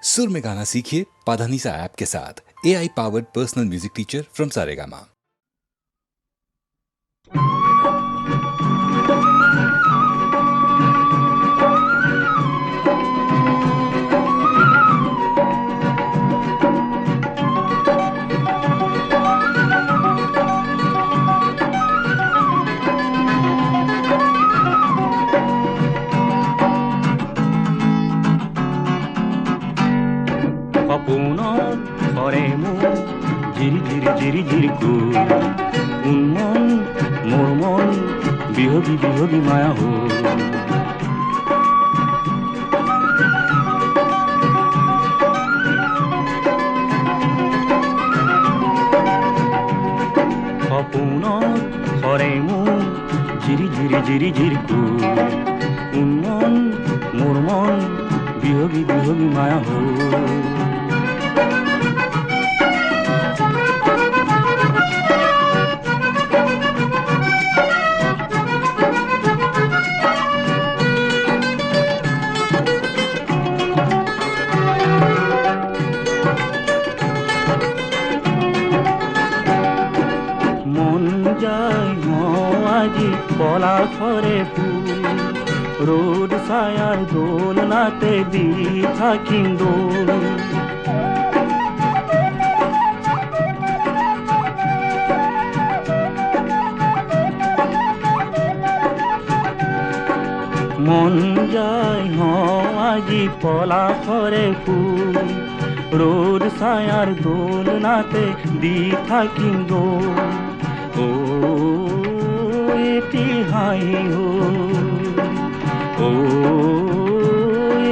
सुर में गाना सीखिए पाधानीसा ऐप के साथ। AI powered personal music teacher from Saregama. সপোনৰ ঘৰে মোৰ জিৰি জিৰি জিৰি জিৰিকো উন্মন মোৰ মন বিহগী বিহগী মায়া হ'ল সপোনৰ ঘৰে মোৰ জিৰি জিৰি জিৰি জিৰিকো উন্মন মোৰ মন বিহগী বিহগী মায়া হ'ল পলাশরে ফুল রোদ ছায়ার দোলনাতে দি থাকিম দোল মন যায় আজি পলাশরে ফুল রোদ ছায়ার দোলনাতে দি থাকিম দোল ও এটি হাঁহি হ'ল ও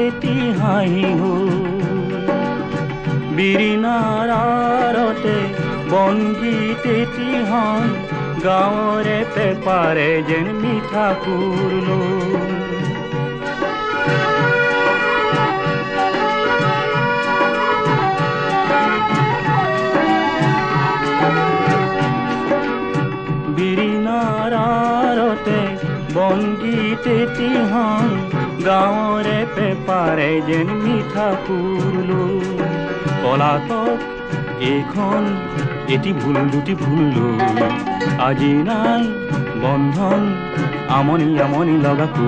এটি হাঁহি হ'ল বিৰিণাৰ আৰতে বনগীত এটি হন গাঁৱৰে পেপাৰে যেন মিঠা সুৰ বনগীত এটি হন গাঁৱৰে পেপাৰে যেন মিঠা সুৰ পলাতক এইখন এটি ভুল দুটি ভুল আজি নাই বন্ধন আমনি আমনি লগাকো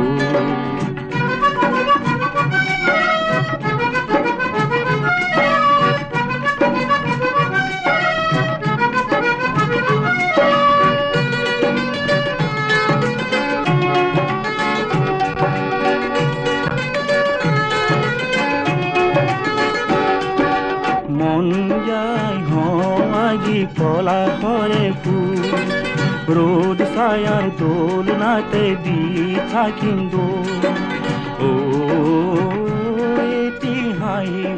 পলাশরে ফুল রোদ ছায়ার দোলনাতে দি থাকিম দোল ও এটি হাঁহি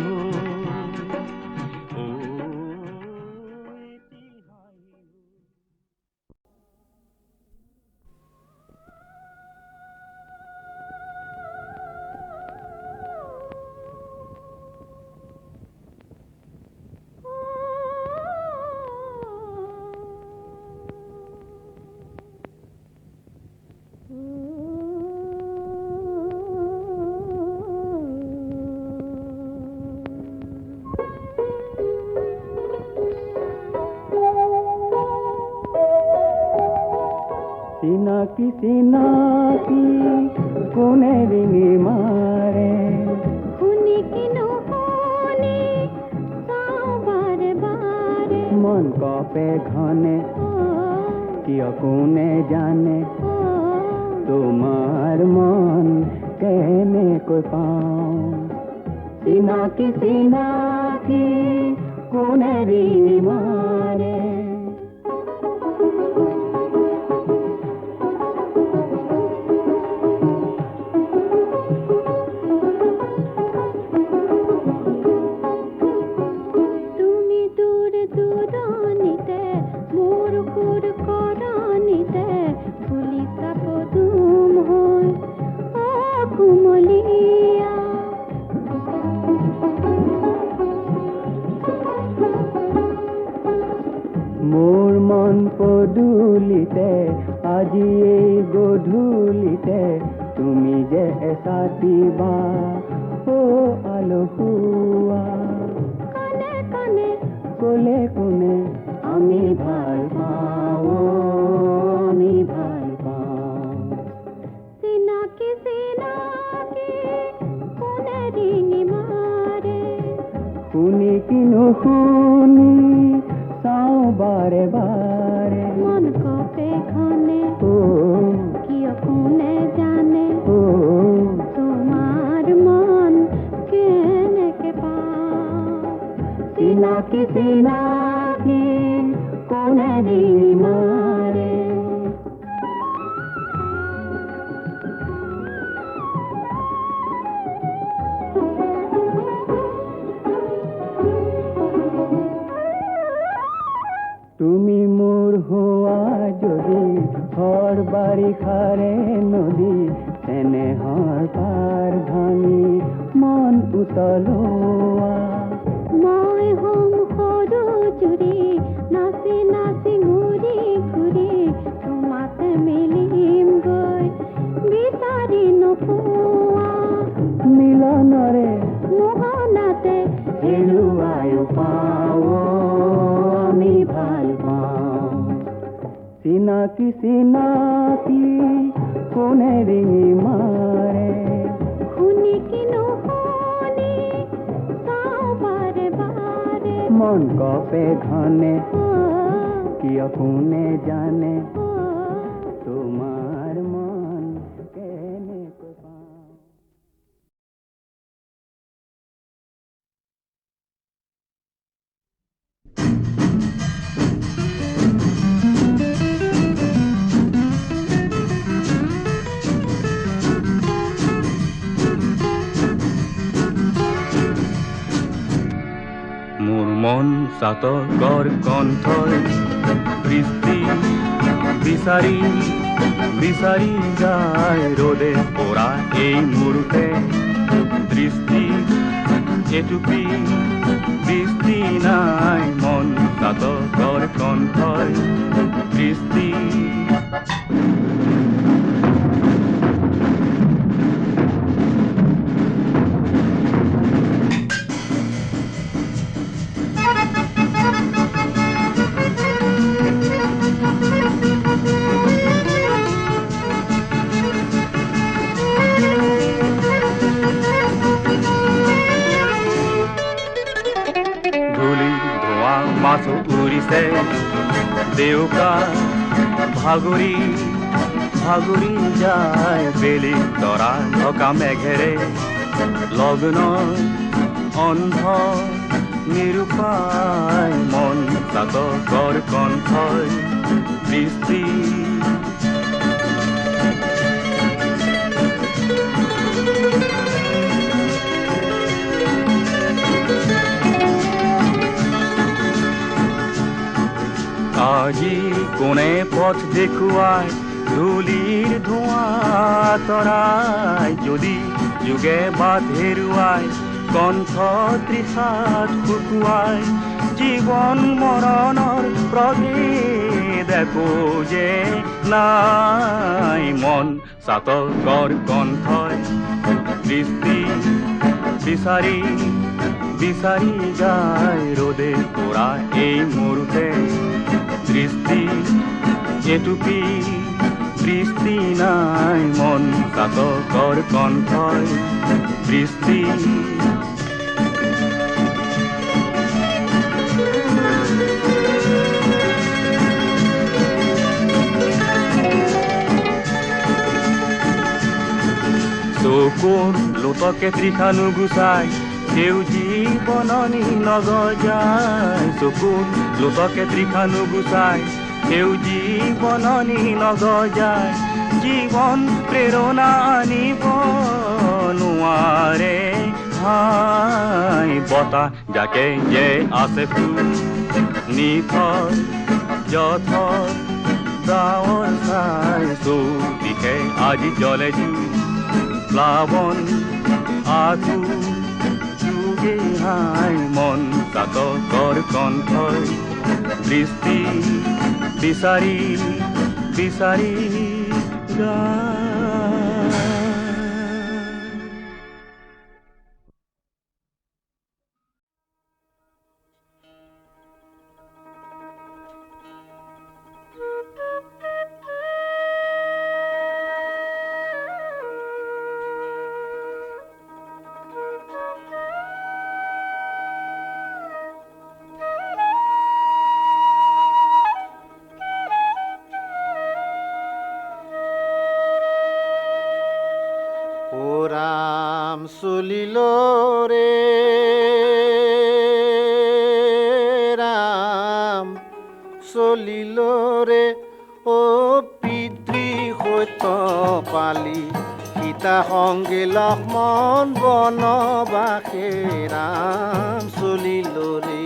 সিনাকি সিনাকি কোনে রিঙি মারে শুনি কি নুশুনি চাও বাৰে বাৰে মন কপে ঘনে কিয় কোনে জানে তোমাৰ মন কেনেকৈ পাওঁ সিনাকি সিনাকি কোনে ৰিঙি মাৰে মোৰ মন পদূলিতে আজি এই গধূলিতে তুমি যে এচাতিবা ও আলসুৱা ক'লে কোনে আমি ভাল পাওঁ আমি ভাল পাওঁ চিনাকি চিনাকি কোনে ৰিঙি মাৰে শুনি কি নুশুনি চাওঁ বাৰে বাৰে মন কপে ঘনে অ' কিয় কোনে জানে অ' তোমাৰ মন কেনেকে পাওঁ চিনাকি চিনাকি কোনে ৰিঙি মাৰে তুমি মোৰ হোৱা যদি ঘৰ বাৰিষাৰে নদী চেনেহৰ পাৰ ভাঙি মন উতলোৱা মই হ'ম সৰু জুৰি নাচি নাচি ঘূৰি ঘূৰি তোমাতে মিলিম গৈ বিচাৰি নোপোৱা মিলনৰে মোহনাতে হেৰুৱায়ো পাওঁ আমি ভাল পাওঁ চিনাকি চিনাকি কোনে ৰিঙি মাৰে শুনি কি নুশুনি চাওঁ বাৰে বাৰে মন কপে ঘনে অ, কিয় কোনে জানে অ, তোমাৰ মন কেনেকৈ পাওঁ মোৰ মন চাতকৰ কণ্ঠই বৃষ্টি বিচাৰি বিচাৰি যায় ৰ'দে পৰা এই মুহূৰ্তে দৃষ্টি এটুপি বৃষ্টি নাই মন চাতকৰ কণ্ঠই বৃষ্টি ধূলি ধোঁৱা মাছ উৰিছে দেউকা ভাগৰি ভাগৰি যায় বেলি তৰা ঢকা মেঘেৰে লগ্ন অন্ধ নিৰূপায় মন চাতকৰ কণ্ঠই বৃষ্টি আজি কোনে পথ দেখুৱাই ধূলিৰ ধোঁৱা তৰাই যদি যুগে বাট হেৰুৱাই কণ্ঠ তৃষাত শুকুৱাই জীৱন মৰণৰ প্ৰভেদ একো যে নাই মন চাতকৰ কণ্ঠই দৃষ্টি বিচাৰি বিচাৰি যায় ৰ'দে পৰা এই মুহূৰ্তে দৃষ্টি এটুপি বৃষ্টি নাই মন চাতকৰ কণ্ঠই বৃষ্টি চকুৰ লোটকে তৃষা নুগুচাই সেউজী বননি নগজায় চকুৰ লোটকে তৃষা নুগুচাই সেউজী বননি নগজায় জীৱন প্ৰেৰণা আনিব নোৱাৰে হাই বতাহ যাকে যে আছে ফুল নিথৰ যথৰ ডাৱৰ চাই চৌদিশে আজি জ্বলে জুই প্লাৱন আঁঠু যুগে হাই মন চাতকৰ কণ্ঠই দৃষ্টি বিচাৰি বিচাৰি যায় সীতা সংগে লক্ষ্মণ বনবাসে ৰাম চলিল ৰে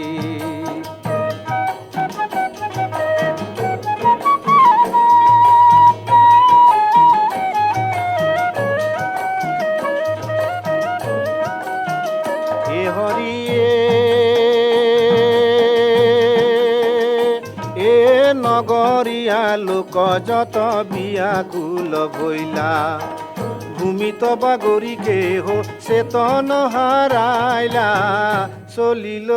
হে হৰিয়ে নগৰীয়া লোক যত বিয়াকুল ভৈলা ভূমিত বাগৰিকে হো চেতন হাৰাইলা চলিল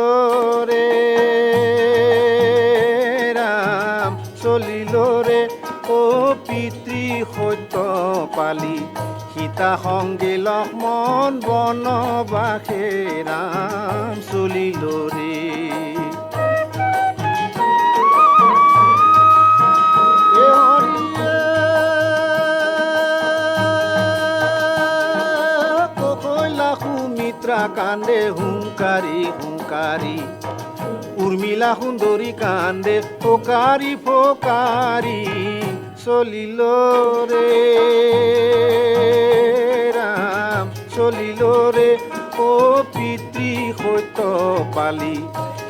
ৰে ৰাম চলিল ৰে অ পিতৃ সত্য পালি সীতা সংগে লক্ষ্মণ বনবাসে ৰাম চলিল ৰে কান্দে হুংকাৰী হুংকাৰী উৰ্মিলা সুন্দৰী কান্দে ফকাৰী ফকাৰী চলিল ৰে ৰাম চলিল ৰে অ পিতৃ সত্য পালি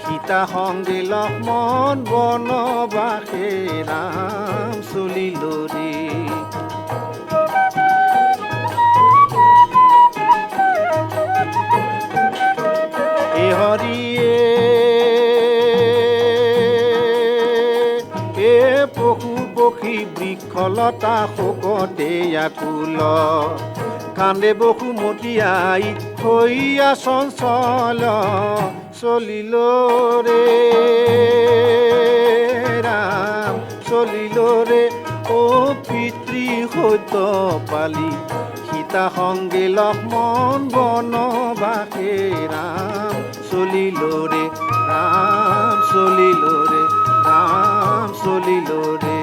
সীতা সংগে লক্ষ্মণ বনবাসে ৰাম চলিল ৰে হৰিয়ে এ পশু পক্ষী বৃক্ষলতা শোকতে আকুল কান্দে বসুমতী আই হৈয়া চঞ্চল চলিল ৰে ৰাম চলিল ৰে অ পিতৃ সত্য পালি সীতা সংগে লক্ষ্মণ বনবাসে ৰাম চলিল ৰে ৰাম চলিল ৰে ৰাম চলিল ৰে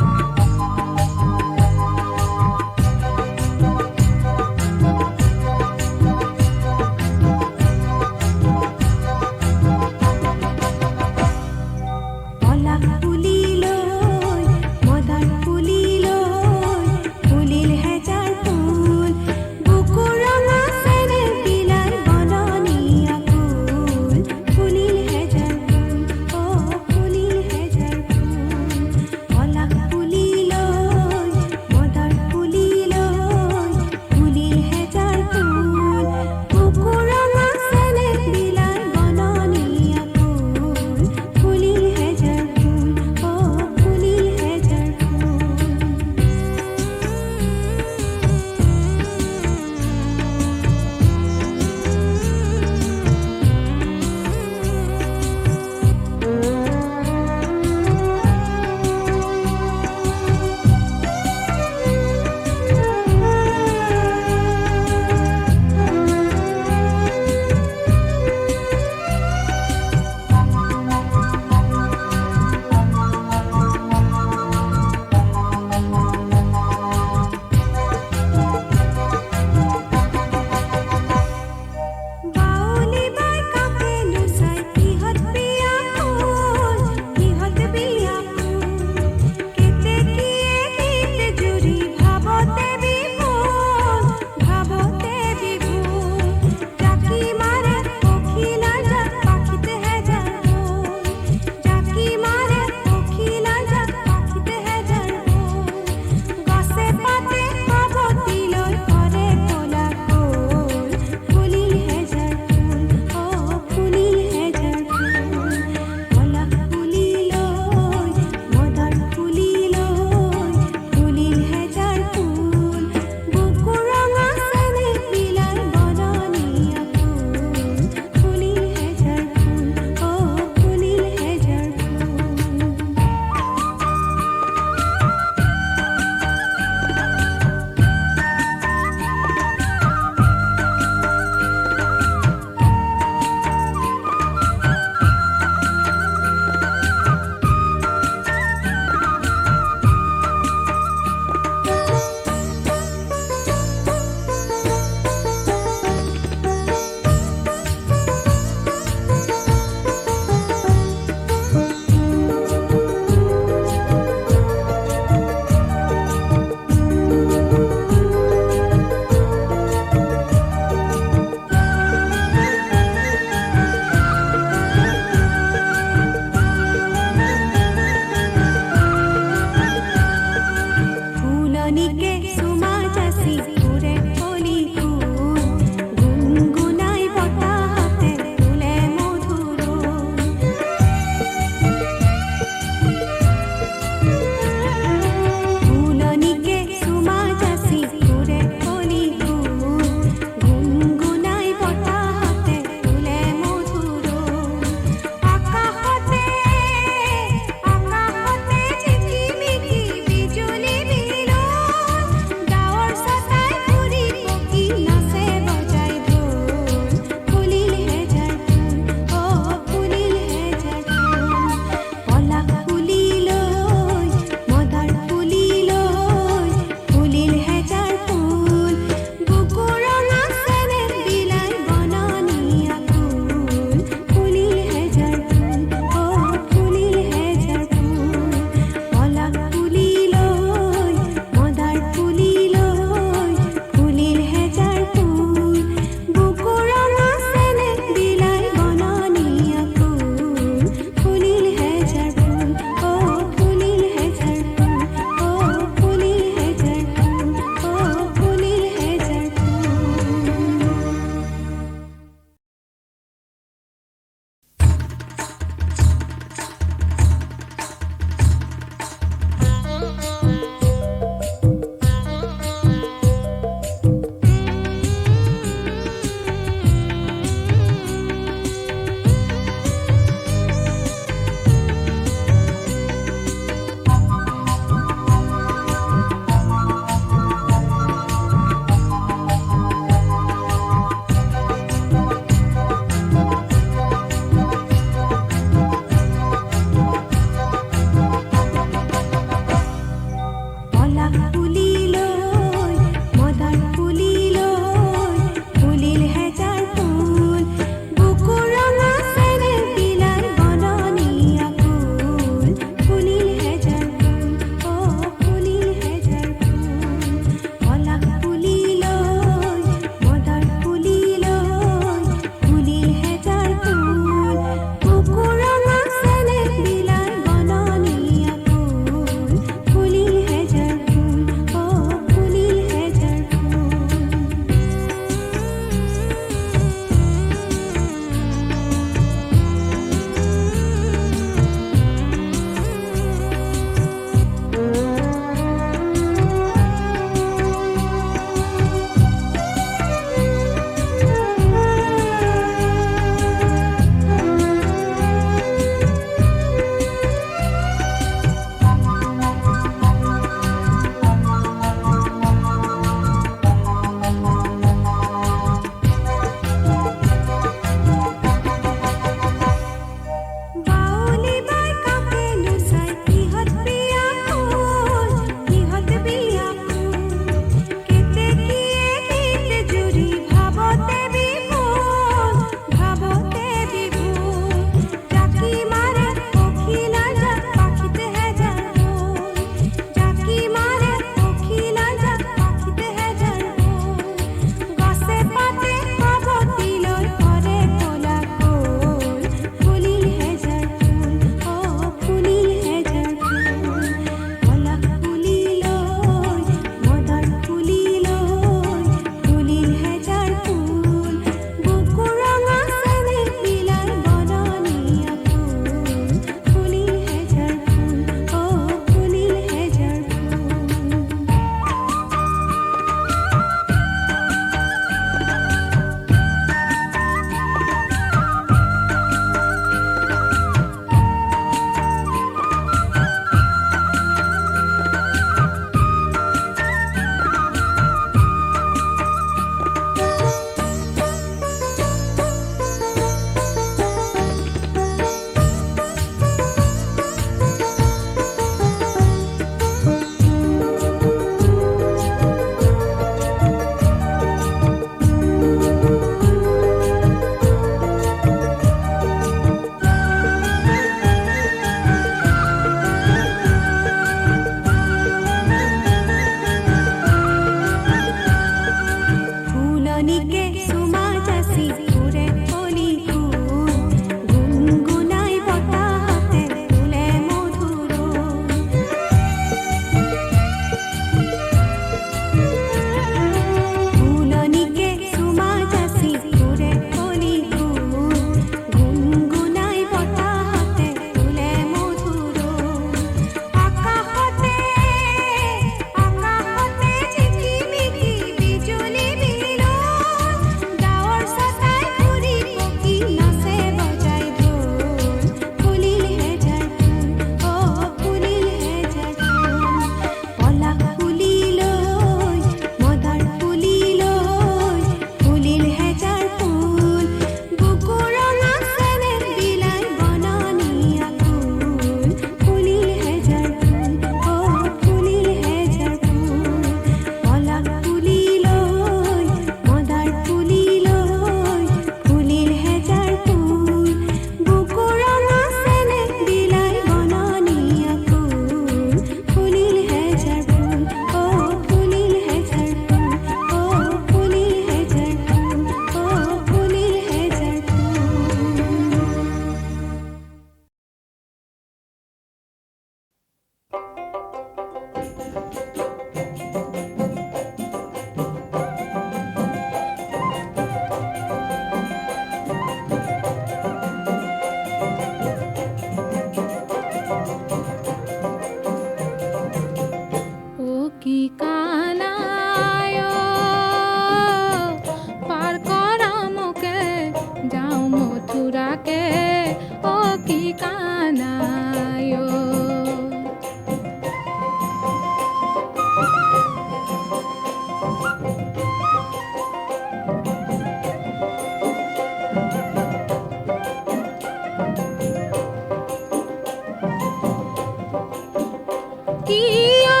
কিয়া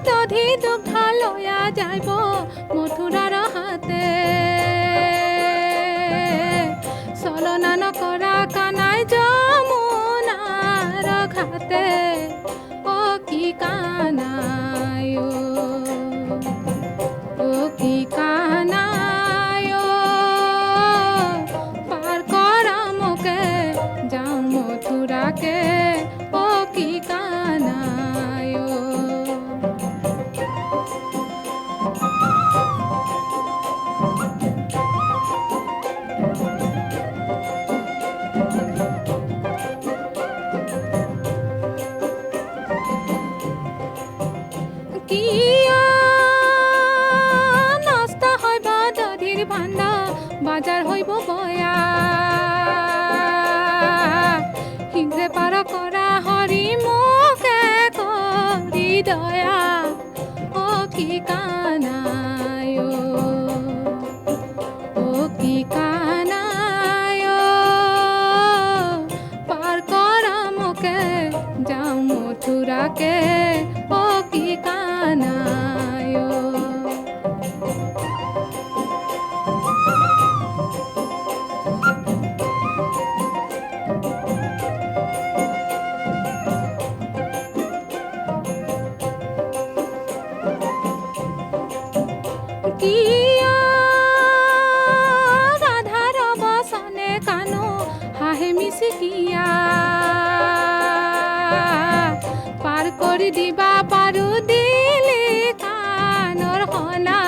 দধি দুগ্ধা লয়া যাইব মথুৰাৰ হাতে চলনা নকৰা কানাই যমুনাৰ ঘাটে অ কি কানাই অ কি কানাই পাৰ কৰা মোকে যাওঁ মথুৰাকে অ কি কানাই কিয়া নষ্ট হইব দধির ভাণ্ডা বাজার হইব বয়া হিংসে পার করা হরি মোকে করি দয়া ও কি কানাই ও কি কানাই পার করা মোকে যাও মথুরাকে ও কি কানাই কিয়া রাধার বসনে কানো হাহে মিশিকিয়া পার কৰি দিবা পাৰো দিলে কানৰ হনা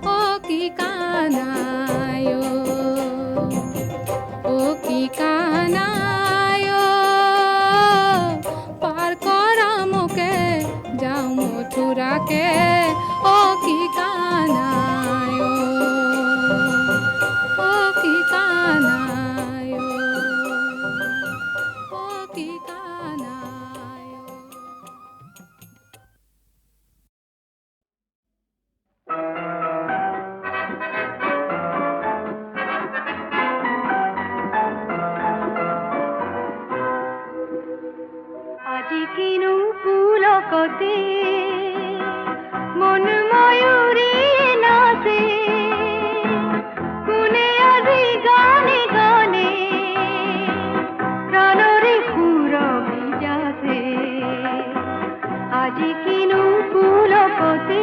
ও কি কানাই ও কি কানাই পাৰ কৰা মোকে যাওঁ মথুৰাকে ও কি কানাই ও কি কানাই ও কি কানাই আজি কিনো পুলকতে মন ময়ূৰী নাচে কোনে আজি গানে গানে প্রাণরে সুর ভিজাছে আজি কিনো পুলকতে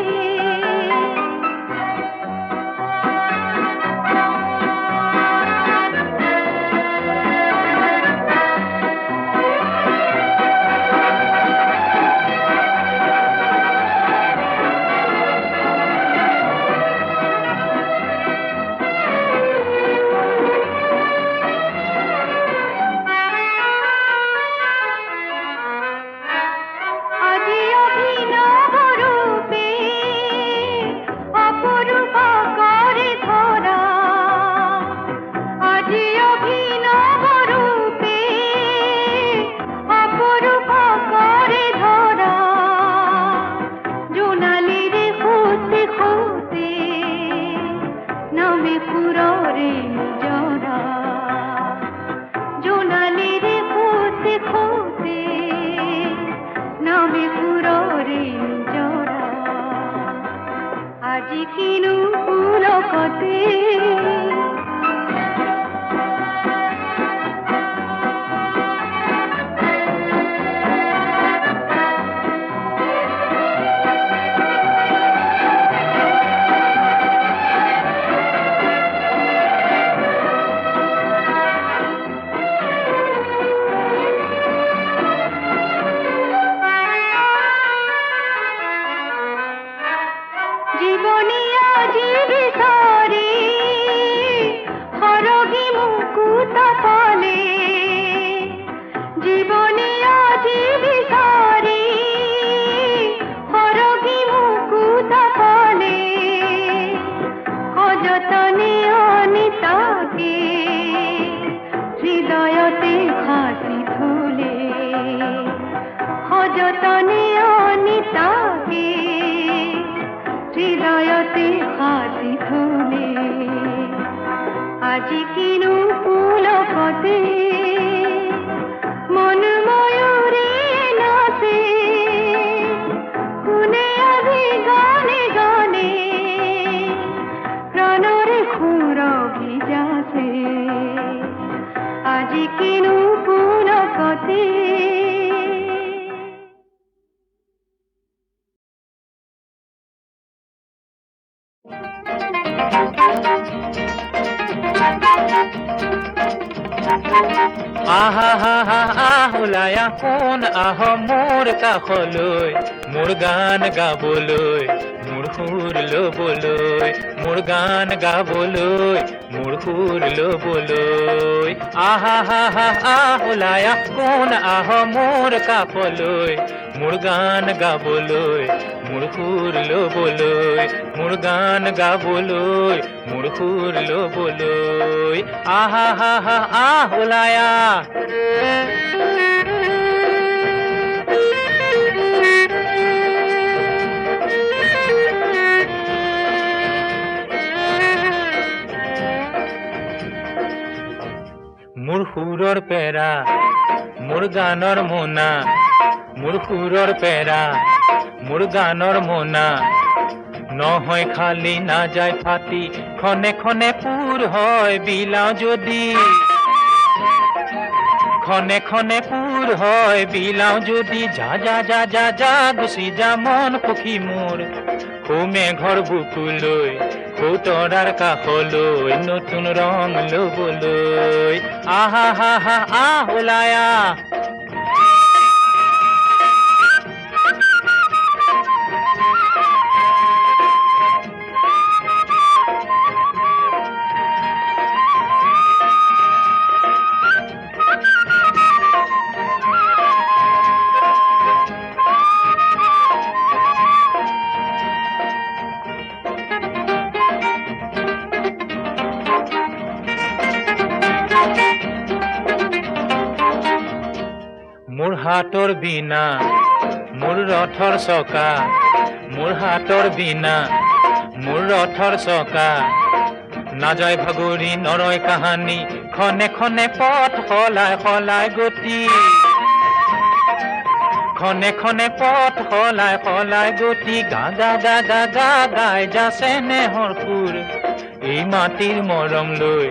আজি কিনো পুলকতে জীবনিয়া জীবিতারি হরগি মুকুত পালে জীবনিয়া জীবিতারি হরগি মুকুত পালে অযতনে অনিতাকে হৃদয়তে হাসি ধুলে অযতনে অনিতাকে হৃদয়তে হাসি ধুলে আজি কিনো পুল আজি কিনো পুলকতে আহা হা হা আহলায়া কোন আহ মোৰ কাষলৈ মোৰ গান গাবলৈ মোৰ সুৰ ল'বলৈ মোৰ গান গাবলৈ মোৰ সুৰ ল'বলৈ আহা হা হা আহলায়া কোন আহ মোৰ কাষলৈ মোৰ গান গাবলৈ মোৰ সুৰ ল'বলৈ মোৰ গান গাবলৈ মোৰ সুৰ ল'বলৈ আহা হা হা আহলায়া মোৰ সুৰৰ পেৰা মোৰ গানৰ মোনা মোৰ সুৰৰ পেৰা মোৰ গানৰ মোনা নহয় খালি নাযায় ফাটি খনে খনে পুৰ হয় বিলাও যদি খনে খনে পুৰ হয় বিলাও যদি যা যা যা যা যা গুচি যা মন পখী মোৰ হোমে ঘৰ বুকুলৈ তৰাৰ কাষলৈ নতুন ৰং ল'বলৈ আহা হা হা আহলায়া মোৰ হাতৰ বিনা মোৰ ৰথৰ চকা মোৰ হাতৰ বিনা মোৰ ৰথৰ চকা নাযায় ভাগৰি নৰয় কাহানী খনে খনে পথ সলাই সলাই গতি খনে খনে পথ সলাই সলাই গতি গা গা গা গা গা গাই যাছে নেহৰ সুৰ এই মাটিৰ মৰম লৈ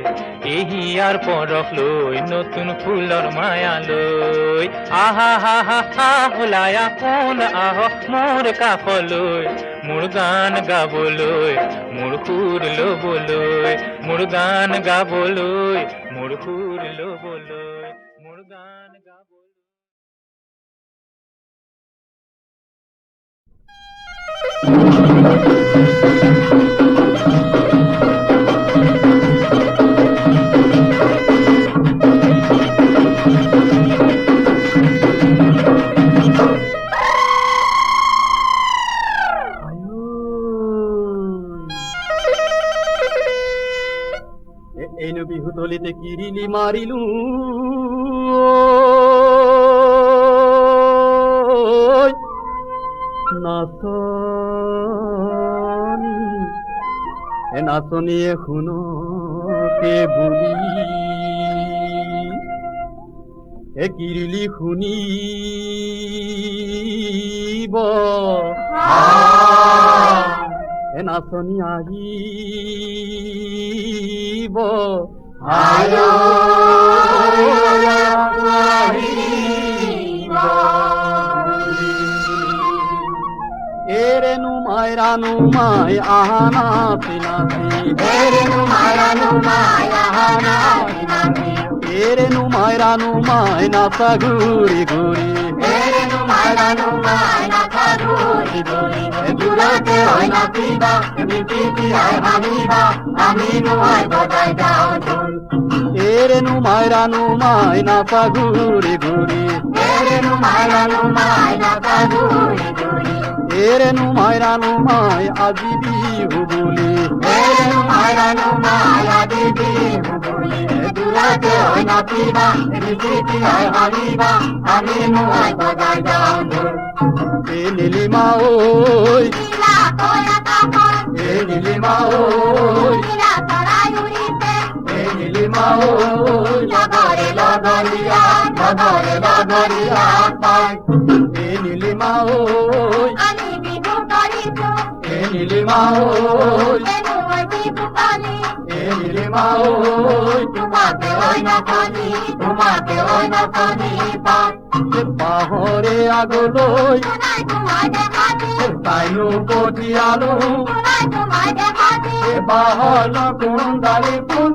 এই হিয়াৰ পৰশ লৈ নতুন ফুলৰ মায়া লৈ আহা হা হা আহলায়া কোন আহ মোৰ কাষলৈ মোৰ গান গাবলৈ মোৰ সুৰ ল'বলৈ মোৰ গান গাবলৈ মোৰ সুৰ ল'বলৈ মোৰ গান গাবলৈ এইনো বিহু তলিতে কিৰিলি মাৰিলো নাচনি নাচনিয়ে শুনকে বুলি কিৰিলি শুনিব নাচনি আহিব এৰেনো মাইৰানো মাই আহানা পিনাছি এৰেনো মাইৰানো মাই আহানা পিনাছি এৰেনো মাইৰানো মাই নাচা ঘূৰি ঘূৰি এৰেনো মাইৰানো মাই নাচা ঘূৰি ঘূৰি দূৰতে হয় নাচিবা মিটিটি আই হানিবা আমি নহয় বজাই যাওঁ ঢোল এৰেনো মাইৰানো মাই নাচা ঘূৰি ঘূৰি এৰেনো মাইৰানো মাই নাচা ঘূৰি ঘূৰি এৰেনো মাইৰানো মাই আজি বিহু বুলি এৰেনো মাইৰানো মাই আজি বিহু বুলি দূৰতে হয় নাচিবা মিটিটি আই হানিবা আমি নহয় বজাই যাওঁ ঢোল নীলিমা ঐ নীলিমা ঐ নীলিমা ঐ লগৰে লগৰীয়া লগৰে লগৰীয়া পাই নীলিমা ঐ আমি বিহু কৰিছো নীলিমা ঐ বিহু পালি নীলিমা মা ওই তোমাকে ওই না পানি তোমাকে ওই না পানি পাহরে আগলৈ তাইনো পঠিয়ালো বাহল কোন দালি কোন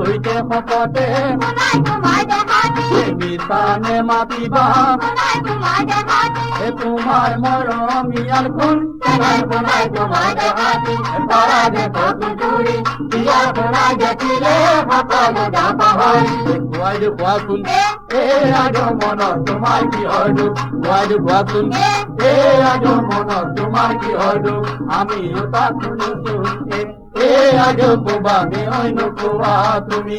বইতে শপতে মিছানে মাতিবা তোমাৰ মৰমীয়াল কোন কোৱাচোন মনত তোমাৰ কি হয় দুখ কোৱাচোন মনত তোমাৰ কি হয় দুখ আমি তাক শুনিছো আজ কোবা আমি অন্য কোৱা তুমি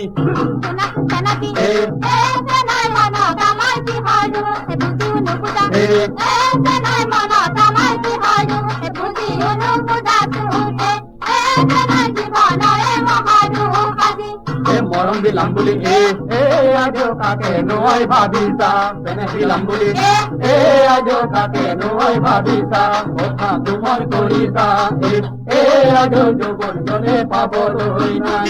মৰম বিলাম বুলি আজ কাকে নৈ ভাবিছা তেনে বিলাম বুলি আজ কাকে নৈ ভাবিছা কথা তোমাৰ কৰিছা আজ যুগৰ জনে পাবলৈ নাই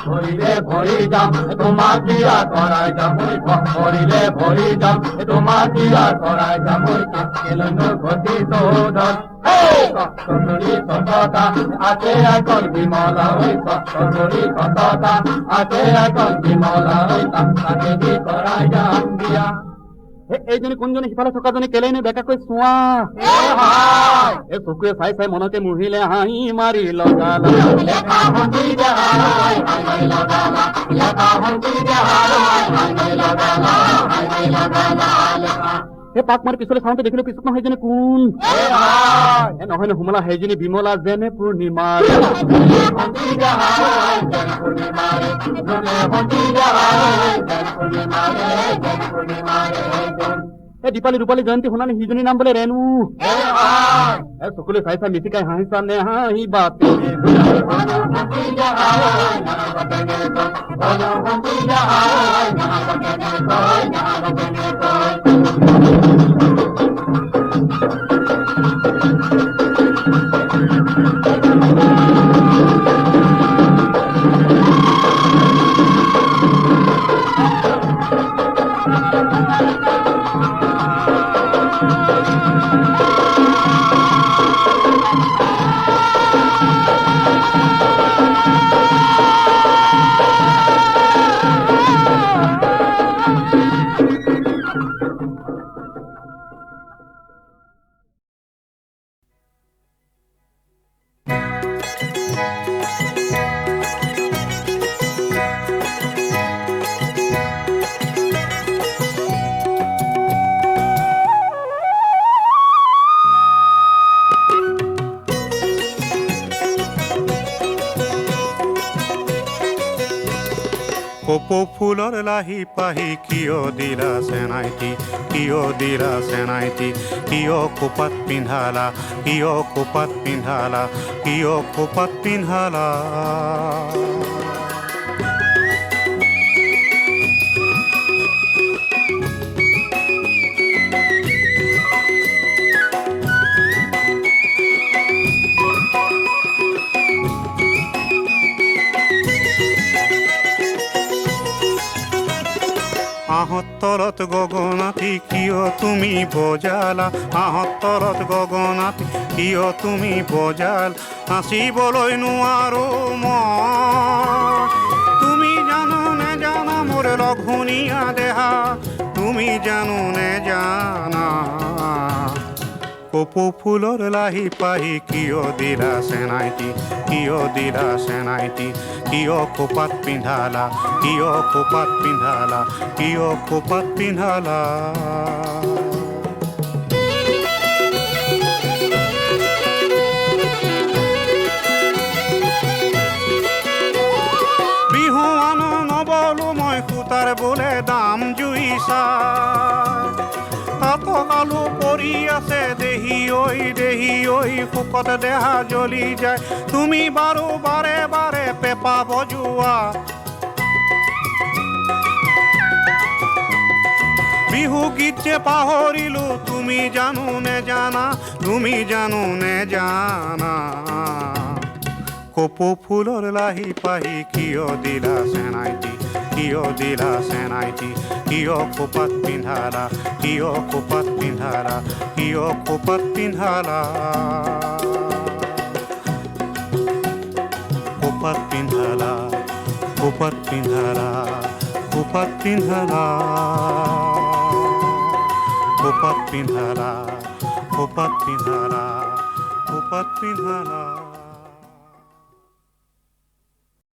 ভৰিলে ভৰি যাম তোমাক দিয়া কৰাই যাম ভৰিলে ভৰি যাম তোমাক দিয়া কৰাই যাম কেলৈনো ঘটি চৌধৰ সততা আছে এখন বিমলা সতৰি সততা আছে এখন বিমলা তাকে দি কৰাই যাম দিয়া এইজনী কোনজনী সিফালে থকাজনী কেলেনো বেকাকৈ চোৱা এই চকুৱে চাই চাই মনতে মুহিলে হাঁহি মাৰি লগালা পাক মাৰি পিছলৈ চাওঁতে দেখিলো পিছত নহয় সেইজনী কোন নহয় হুমলা সেইজনী বিমলা যেনে পূৰ্ণিমা দীপালী ৰূপালী জয়ন্তী সোণালী সিজনী নাম বোলে ৰেণু চকুলৈ চাই চাই মিচিকাই হাঁহিছা নে হাঁহি বাপ কপৌ ফুলৰ লাহি পাহি কিয় দিলা চেনাইটি কিয় দিলা চেনাইটি কিয় কোপাত পিন্ধালা কিয় কোপাত পিন্ধালা কিয় কোপাত পিন্ধালা আহঁত তলত গগনাথি কিয় তুমি বজালা আহঁত তলত গগনাথি কিয় তুমি বজাল নাচিবলৈ নোৱাৰো মই তুমি জানো নেজানা মোৰ লঘুণীয়া দেহা তুমি জানো নেজানা কপৌ ফুলৰ লাহি পাহি কিয় দিলা চেনাইটি কিয় দিলা চেনাইটি কিয় কোপাত পিন্ধালা কিয় কোপাত পিন্ধালা কিয় কোপাত পিন্ধালা চাই তাঁতক আলু পৰি আছে দেহি ঐ শুকত দেহা জ্বলি যায় তুমি বাৰু বাৰে বাৰে পেপা বজোৱা বিহু গীত যে পাহৰিলো তুমি জানো নেজানা কপৌ ফুলৰ লাহি পাহি কিয় দিলা চেনাইটি কিয় দিলা চেনাইটি কিয় খোপাত পিন্ধালা কিয় খোপাত পিন্ধালা কিয় খোপাত পিন্ধালা খোপাত পিন্ধালা খোপাত পিন্ধালা খোপাত পিন্ধালা খোপাত পিন্ধালা খোপাত পিন্ধালা খোপাত পিন্ধালা